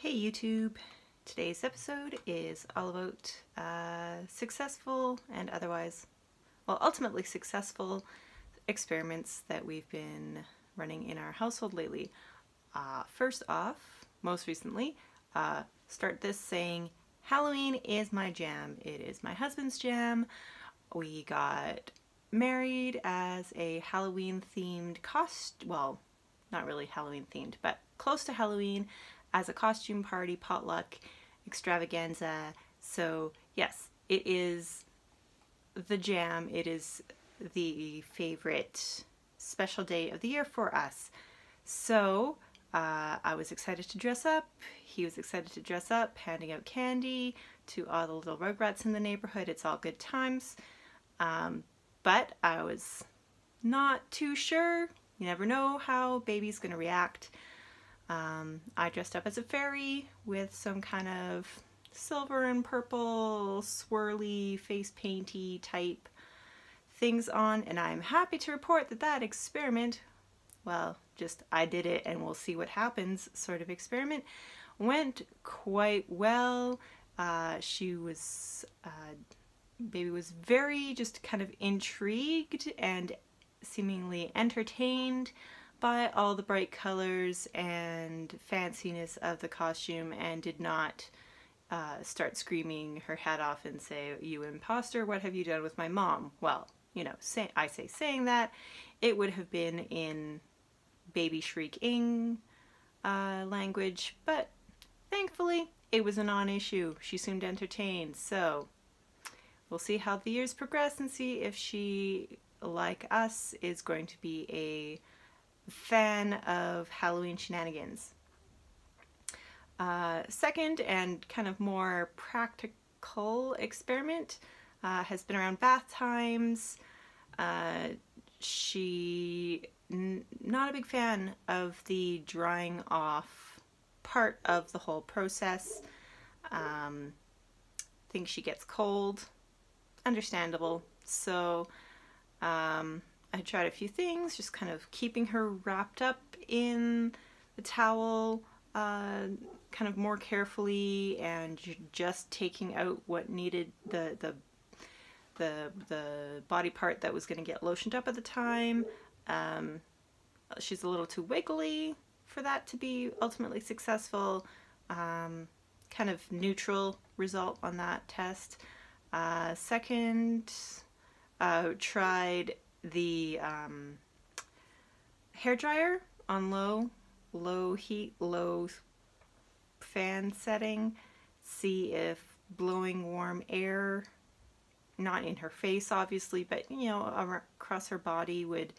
Hey YouTube! Today's episode is all about successful and otherwise, well, ultimately successful experiments that we've been running in our household lately. First off, most recently, start this saying, Halloween is my jam. It is my husband's jam. We got married as a Halloween themed well, not really Halloween themed, but close to Halloween, as a costume party, potluck, extravaganza. So yes, it is the jam. It is the favorite special day of the year for us. So I was excited to dress up. He was excited to dress up, handing out candy to all the little rugrats in the neighborhood. It's all good times. But I was not too sure. You never know how baby's gonna react. I dressed up as a fairy with some kind of silver and purple swirly face painty type things on, and I'm happy to report that that experiment, well, just I did it and we'll see what happens sort of experiment, went quite well. Baby was very just kind of intrigued and seemingly entertained by all the bright colors and fanciness of the costume, and did not start screaming her head off and say, "You imposter, what have you done with my mom?" Well, you know, saying that, it would have been in baby shrieking language, but thankfully it was a non-issue. She seemed entertained, so we'll see how the years progress and see if she, like us, is going to be a fan of Halloween shenanigans. Second and kind of more practical experiment has been around bath times. She not a big fan of the drying off part of the whole process. Thinks she gets cold. Understandable. So I tried a few things, just kind of keeping her wrapped up in the towel kind of more carefully, and just taking out what needed the body part that was going to get lotioned up at the time. She's a little too wiggly for that to be ultimately successful. Kind of neutral result on that test. Second, tried the hair dryer on low heat, low fan setting. See if blowing warm air, not in her face obviously, but you know, across her body would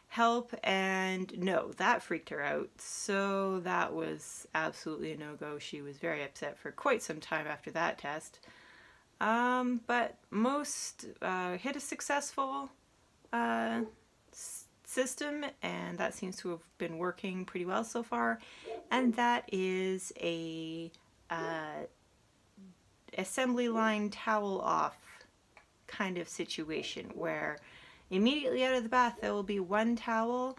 help, and no, that freaked her out. So that was absolutely a no-go. She was very upset for quite some time after that test. But most hit a successful system, and that seems to have been working pretty well so far, and that is a assembly line towel off kind of situation, where immediately out of the bath there will be one towel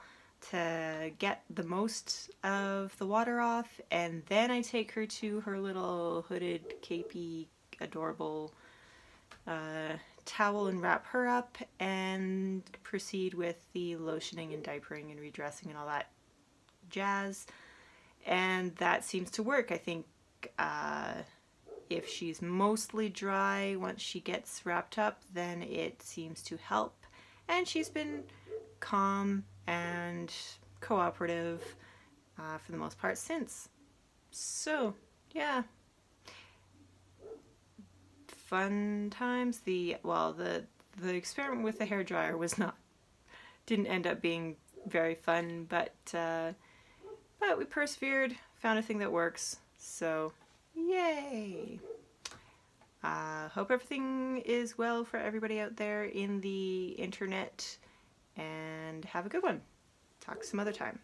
to get the most of the water off, and then I take her to her little hooded, capey, adorable towel and wrap her up, and proceed with the lotioning and diapering and redressing and all that jazz. And that seems to work. I think if she's mostly dry once she gets wrapped up, then it seems to help, and she's been calm and cooperative for the most part since. So yeah, fun times. The experiment with the hairdryer didn't end up being very fun, but we persevered, found a thing that works, so yay! Hope everything is well for everybody out there in the internet, and have a good one. Talk some other time.